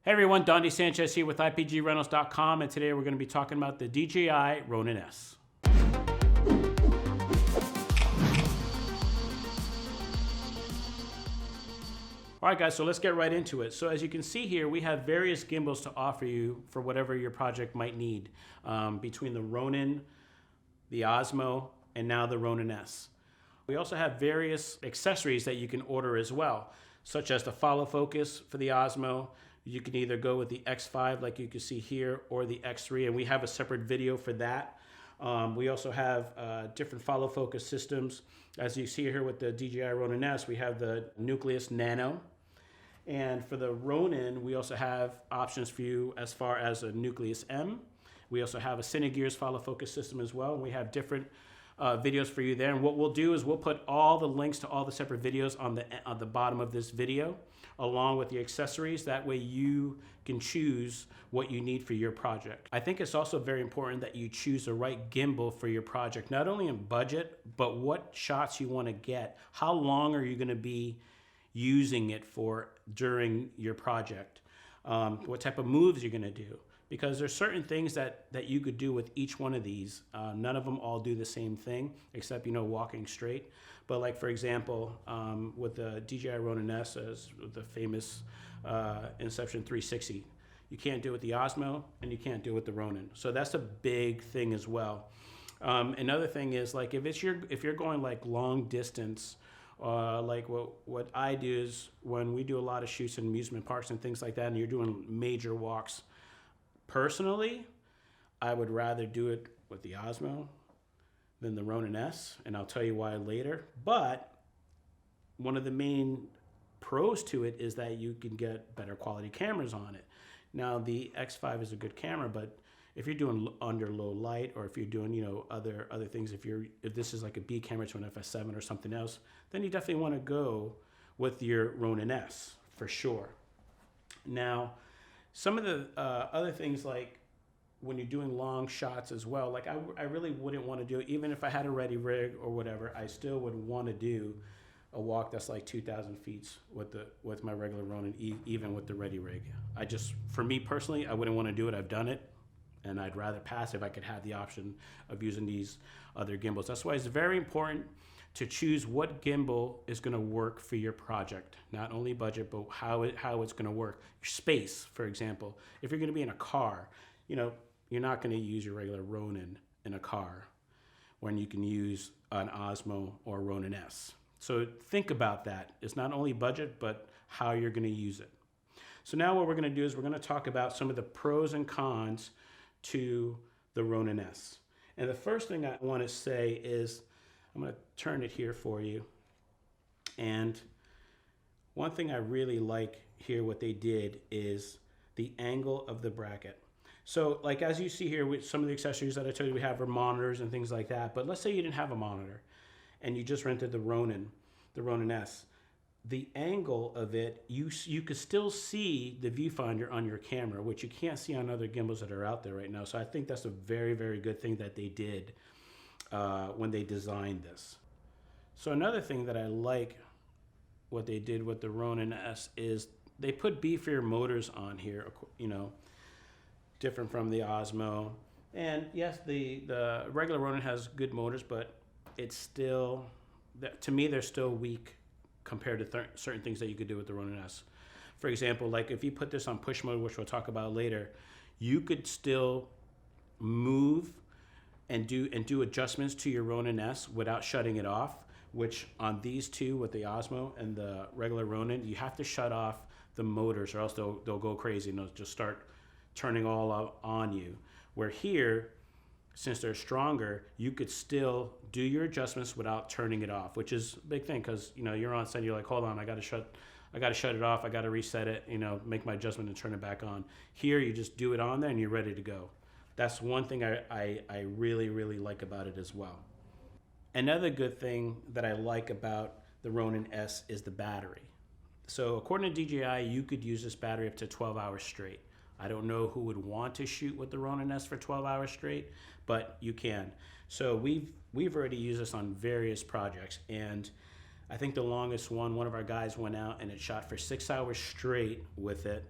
Hey everyone, Dondi Sanchez here with IPGRentals.com, and today we're going to be talking about the DJI Ronin S. Alright guys, so let's get right into it. So as you can see here, we have various gimbals to offer you for whatever your project might need, between the Ronin, the Osmo, and now the Ronin S. We also have various accessories that you can order as well, such as the follow focus for the Osmo. You can either go with the X5 like you can see here, or the X3, and we have a separate video for that. We also have different follow focus systems. As you see here with the DJI Ronin S, we have the Nucleus Nano. And for the Ronin, we also have options for you as far as a Nucleus M. We also have a Cinegears follow focus system as well. And we have different videos for you there. And what we'll do is we'll put all the links to all the separate videos on the bottom of this video, along with the accessories. That way you can choose what you need for your project. I think it's also very important that you choose the right gimbal for your project, not only in budget, but what shots you want to get. How long are you going to be using it for during your project? What type of moves you're going to do? Because there's certain things that you could do with each one of these. None of them all do the same thing, except, walking straight. But like, for example, with the DJI Ronin S, the famous Inception 360, you can't do it with the Osmo and you can't do it with the Ronin. So that's a big thing as well. Another thing is, like, if you're going like long distance, like what I do is when we do a lot of shoots in amusement parks and things like that, and you're doing major walks, personally, I would rather do it with the Osmo than the Ronin S, and I'll tell you why later. But one of the main pros to it is that you can get better quality cameras on it. Now, the X5 is a good camera, but if you're doing under low light, or if you're doing other things, if this is like a B camera to an FS7 or something else, then you definitely want to go with your Ronin S for sure. Now, some of the other things, like when you're doing long shots as well, like I really wouldn't want to do it. Even if I had a ready rig or whatever, I still would want to do a walk that's like 2,000 feet with my regular Ronin, even with the ready rig. For me personally, I wouldn't want to do it. I've done it, and I'd rather pass if I could have the option of using these other gimbals. That's why it's very important to choose what gimbal is going to work for your project. Not only budget, but how it's going to work. Your space, for example. If you're going to be in a car, you're not going to use your regular Ronin in a car when you can use an Osmo or Ronin S. So think about that. It's not only budget, but how you're going to use it. So now what we're going to do is we're going to talk about some of the pros and cons to the Ronin S. And the first thing I want to say is, I'm going to turn it here for you. And one thing I really like here, what they did, is the angle of the bracket. So like, as you see here with some of the accessories that I told you we have are monitors and things like that. But let's say you didn't have a monitor and you just rented the Ronin S. The angle of it, you could still see the viewfinder on your camera, which you can't see on other gimbals that are out there right now. So I think that's a very, very good thing that they did when they designed this. So another thing that I like what they did with the Ronin S is they put beefier motors on here, different from the Osmo. And yes, the regular Ronin has good motors, but it's still, to me, they're still weak compared to certain things that you could do with the Ronin S. For example, like if you put this on push mode, which we'll talk about later, you could still move and do adjustments to your Ronin S without shutting it off, which on these two, with the Osmo and the regular Ronin, you have to shut off the motors or else they'll go crazy and they'll just start turning all out on you. Where here, since they're stronger, you could still do your adjustments without turning it off, which is a big thing, because you're on set, you're like, hold on, I gotta shut it off, I gotta reset it, make my adjustment and turn it back on. Here, you just do it on there and you're ready to go. That's one thing I really, really like about it as well. Another good thing that I like about the Ronin S is the battery. So according to DJI, you could use this battery up to 12 hours straight. I don't know who would want to shoot with the Ronin S for 12 hours straight, but you can. So we've already used this on various projects, and I think the longest one of our guys went out and it shot for 6 hours straight with it,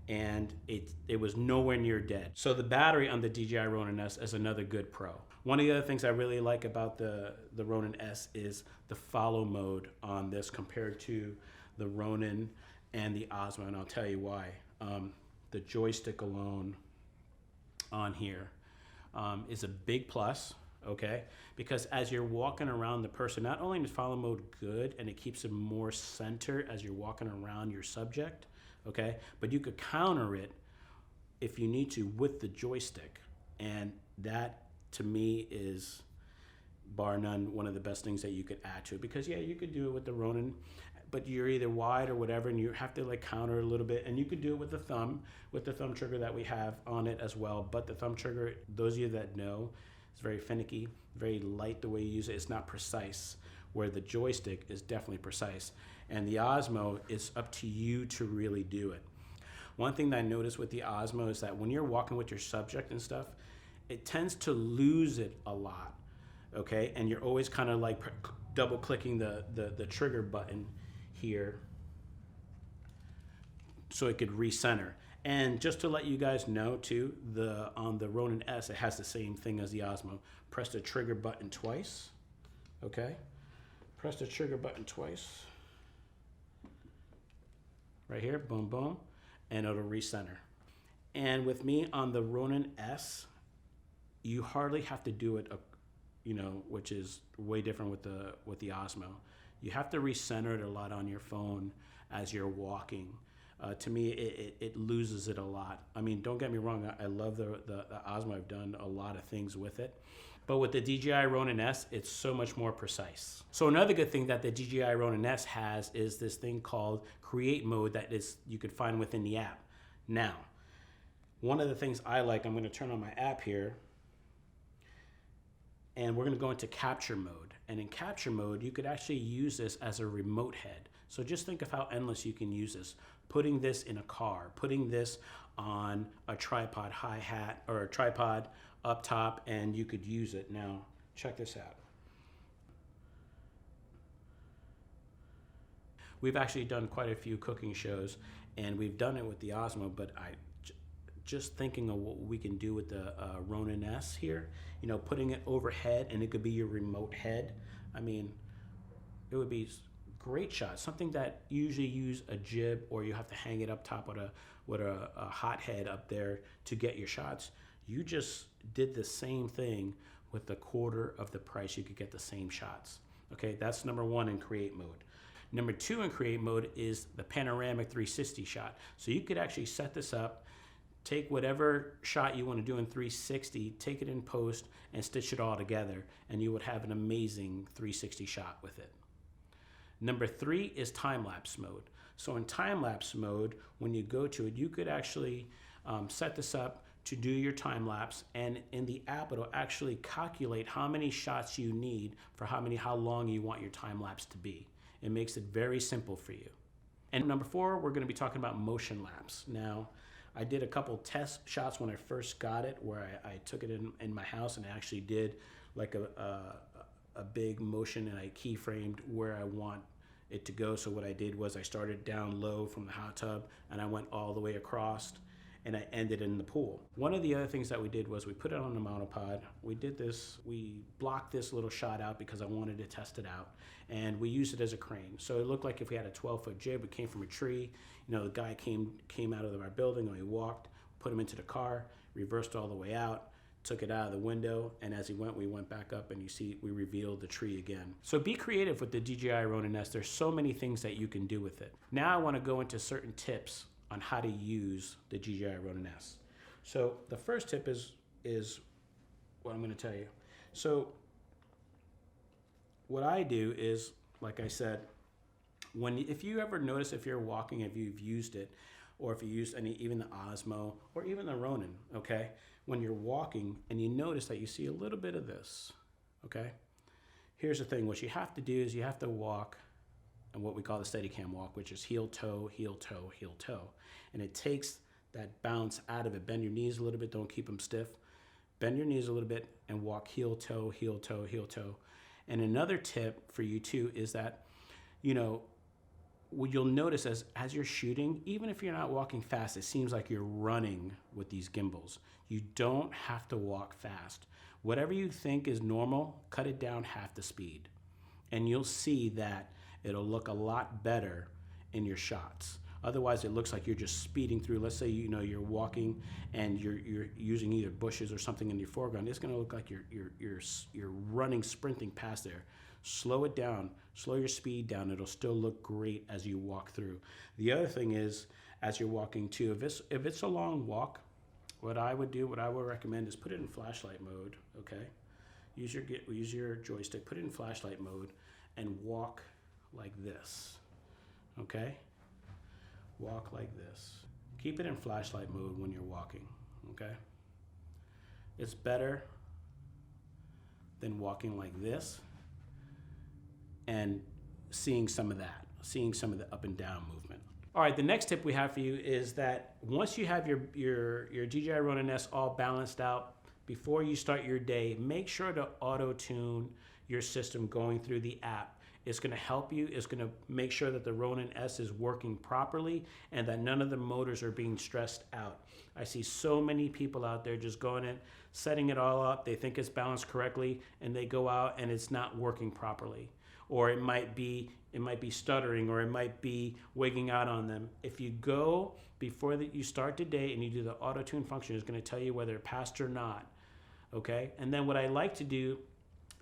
and it was nowhere near dead. So the battery on the DJI Ronin S is another good pro. One of the other things I really like about the Ronin S is the follow mode on this compared to the Ronin and the Osmo, and I'll tell you why. The joystick alone on here is a big plus, okay? Because as you're walking around the person, not only is follow mode good and it keeps it more center as you're walking around your subject, okay? But you could counter it if you need to with the joystick. And that to me is bar none one of the best things that you could add to it, because yeah, you could do it with the Ronin, but you're either wide or whatever, and you have to like counter a little bit, and you could do it with the thumb trigger that we have on it as well. But the thumb trigger, those of you that know, it's very finicky, very light the way you use it. It's not precise, where the joystick is definitely precise. And the Osmo, it's up to you to really do it. One thing that I noticed with the Osmo is that when you're walking with your subject and stuff, it tends to lose it a lot, okay? And you're always kind of like double clicking the trigger button here so it could recenter. And just to let you guys know too, on the Ronin S, it has the same thing as the Osmo. Press the trigger button twice, okay? Press the trigger button twice. Right here, boom, boom, and it'll recenter. And with me on the Ronin S, you hardly have to do it, which is way different with the Osmo. You have to recenter it a lot on your phone as you're walking. To me, it loses it a lot. I mean, don't get me wrong, I love the Osmo. I've done a lot of things with it. But with the DJI Ronin S, it's so much more precise. So another good thing that the DJI Ronin S has is this thing called Create Mode that you could find within the app. Now, one of the things I like, I'm going to turn on my app here, and we're going to go into Capture Mode. And in Capture Mode, you could actually use this as a remote head. So just think of how endless you can use this. Putting this in a car, putting this on a tripod hi-hat or a tripod up top, and you could use it. Now, check this out. We've actually done quite a few cooking shows, and we've done it with the Osmo, but just thinking of what we can do with the Ronin S here, putting it overhead, and it could be your remote head. I mean, it would be great shot. Something that usually use a jib, or you have to hang it up top with a hot head up there to get your shots. You just did the same thing with a quarter of the price. You could get the same shots. Okay, that's number one in Create Mode. Number two in Create Mode is the Panoramic 360 shot. So you could actually set this up, take whatever shot you want to do in 360, take it in post, and stitch it all together, and you would have an amazing 360 shot with it. Number three is Timelapse Mode. So in Timelapse Mode, when you go to it, you could actually set this up to do your time lapse, and in the app it'll actually calculate how many shots you need for how long you want your time lapse to be. It makes it very simple for you. And number four, we're going to be talking about motion lapse. Now, I did a couple test shots when I first got it, where I took it in my house, and I actually did like a big motion, and I keyframed where I want it to go. So what I did was I started down low from the hot tub, and I went all the way across, and I ended in the pool. One of the other things that we did was we put it on the monopod. We blocked this little shot out because I wanted to test it out, and we used it as a crane. So it looked like if we had a 12-foot jib, it came from a tree. The guy came out of our building, and we walked, put him into the car, reversed all the way out, took it out of the window, and as we went back up, and you see we revealed the tree again. So be creative with the DJI Ronin S. There's so many things that you can do with it. Now I want to go into certain tips on how to use the DJI Ronin S. So the first tip is what I'm going to tell you. So what I do is, like I said, if you ever notice, if you're walking, if you've used it, or if you use even the Osmo or even the Ronin, okay, when you're walking and you notice that you see a little bit of this, okay, here's the thing. What you have to do is you have to walk and what we call the Steadicam walk, which is heel, toe, heel, toe, heel, toe. And it takes that bounce out of it. Bend your knees a little bit, don't keep them stiff. Bend your knees a little bit and walk heel, toe, heel, toe, heel, toe. And another tip for you too is that, what you'll notice as you're shooting, even if you're not walking fast, it seems like you're running with these gimbals. You don't have to walk fast. Whatever you think is normal, cut it down half the speed. And you'll see that it'll look a lot better in your shots. Otherwise, it looks like you're just speeding through. Let's say you're walking and you're using either bushes or something in your foreground. It's going to look like you're running, sprinting past there. Slow it down. Slow your speed down. It'll still look great as you walk through. The other thing is, as you're walking too, if it's a long walk, what I would recommend is put it in flashlight mode. Okay, use your joystick, put it in flashlight mode, and walk like this. Okay. Walk like this. Keep it in flashlight mode when you're walking, okay? It's better than walking like this and seeing some of the up and down movement. All right, the next tip we have for you is that once you have your DJI Ronin S all balanced out, before you start your day, make sure to auto-tune your system going through the app. It's going to help you. It's going to make sure that the Ronin S is working properly and that none of the motors are being stressed out. I see so many people out there just going in, setting it all up. They think it's balanced correctly, and they go out and it's not working properly. Or it might be stuttering, or it might be wigging out on them. If you go before you start the day and you do the auto tune function, it's going to tell you whether it passed or not. Okay? And then what I like to do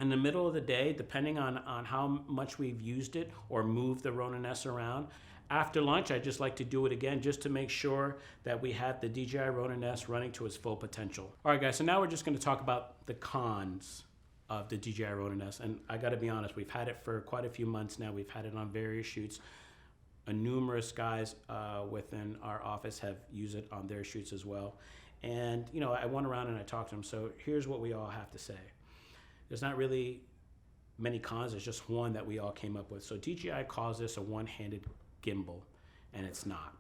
in the middle of the day, depending on how much we've used it or moved the Ronin S around, after lunch, I just like to do it again just to make sure that we have the DJI Ronin S running to its full potential. All right, guys, so now we're just going to talk about the cons of the DJI Ronin S. And I got to be honest, we've had it for quite a few months now. We've had it on various shoots. Numerous guys within our office have used it on their shoots as well. And, I went around and I talked to them. So here's what we all have to say. There's not really many cons, there's just one that we all came up with. So DJI calls this a one-handed gimbal, and it's not.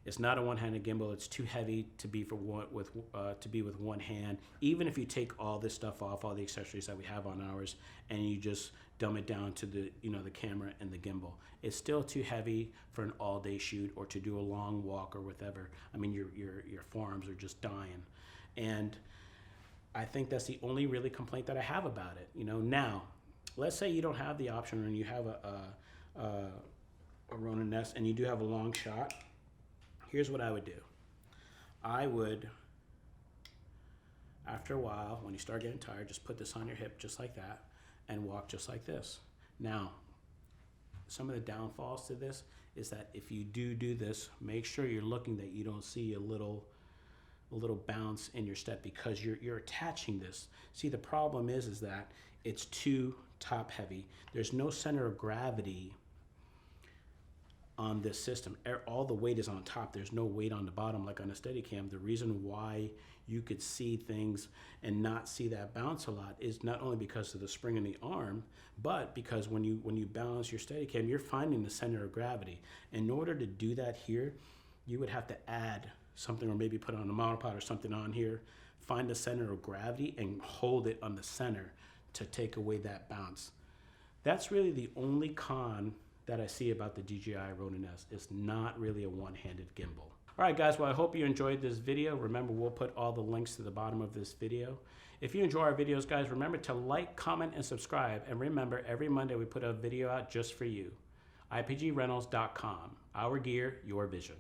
It's not a one-handed gimbal. It's too heavy to be with one hand. Even if you take all this stuff off, all the accessories that we have on ours, and you just dumb it down to the camera and the gimbal, it's still too heavy for an all-day shoot or to do a long walk or whatever. I mean, your forearms are just dying, and I think that's the only really complaint that I have about it. Now, let's say you don't have the option and you have a Ronin S and you do have a long shot. Here's what I would do. I would, after a while, when you start getting tired, just put this on your hip just like that and walk just like this. Now, some of the downfalls to this is that if you do this, make sure you're looking that you don't see a little bounce in your step because you're attaching this. See, the problem is that it's too top heavy. There's no center of gravity on this system. All the weight is on top. There's no weight on the bottom like on a Steadicam. The reason why you could see things and not see that bounce a lot is not only because of the spring in the arm, but because when you balance your Steadicam, you're finding the center of gravity. In order to do that here, you would have to add something, or maybe put on a monopod or something on here, find the center of gravity and hold it on the center to take away that bounce. That's really the only con that I see about the DJI Ronin S. It's not really a one-handed gimbal. All right, guys, well, I hope you enjoyed this video. Remember, we'll put all the links to the bottom of this video. If you enjoy our videos, guys, remember to like, comment, and subscribe. And remember, every Monday we put a video out just for you. IPGRentals.com. Our gear, your vision.